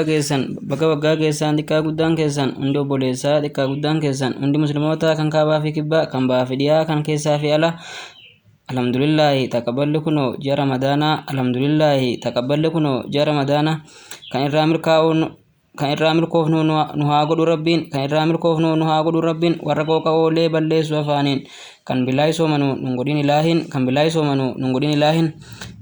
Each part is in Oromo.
Bakka waggaa keessan xiqqaa guddaan keessan hundi obboleessaa xiqqaa guddaan keessan hundi musliimoota kan kaabaa fi kibbaa kan bahaa fi dhiyaa kan keessaa fi ala alhamdulillahi taqabballi kunoo ji'a ramadaanaa alhamdulillahi taqabballi kunoo ji'a ramadaanaa kan irraa milkaa'uun kan irraa milkoofnu nu haa godhu rabbiin kan irraa milkoofnu nu haa godhu rabbiin warra qooqa oolee balleessu afaaniin kan bilaay soomanu nun godhin ilaahin kan bilaay soomanu nun godhin ilaahin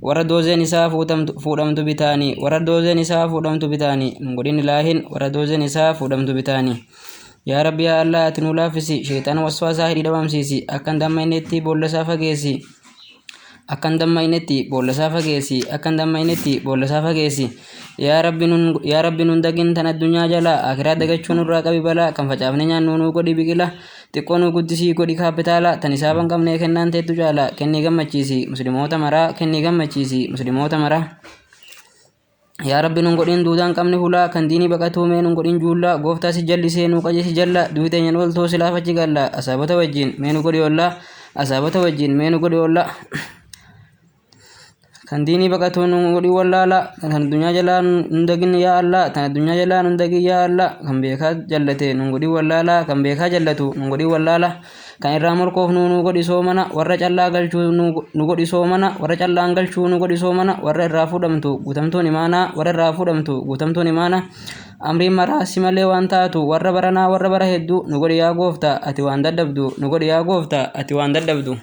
warra doozeen isaa fuudhamtu bitaanii warra doozeen isaa fuudhamtu bitaanii nun godhin ilaahin warra doozeen isaa fuudhamtu bitaanii yaa rabbi yaa allah ati nu laaffisi sheexana waswaasaa hidhii dhabamsiisi akkan damma innitti boolla isaa fageessi akkan damma innitti boolla isaa fageessi akkan damma innitti boolla isaa fageessi yaa rabbi nun dagin tan addunyaa jala akiraa dagachuu nurraa qabi balaa kan facaafne nyaannu nuu godhi biqila xiqqoo nu guddisii godhi kaapitaala tan isaa ban qabnee kennaan teettu caala kennii gammachiisi musliimoota maraa kennii gammachiisi musliimoota maraa yaa rabbi nun godhin duudaan qabne hulaa kan diinii baqatuu mee nun godhin juullaa gooftaa si jallisee nuu qajeesi jalla duwiteenyan waltoo silaaf achi galla asaabota wajjin mee nu godhi ollaa asaabota wajjin mee nu godhi ollaa kan diinii baqatuu nu godhi wallaala tan addunyaa jalaa nun dagin yaa allah tan addunyaa jalaa nun dagin yaa allah kan beekaa jallate nun godhi wallaala kan beekaa jallatu nun godhi wallaala kan irraa morkoofnu nu godhi soomana warra callaa galchuu nu godhi soomana warra callaan galchuu nu godhi soomana warra irraa fuudhamtu guutamtuun imaanaa warra irraa fuudhamtu guutamtuun imaanaa amriin maraa si malee waan taatu warra baranaa warra bara hedduu nu godhi yaa gooftaa ati waan dadhabdu nu godhi yaa gooftaa ati waan dadhabdu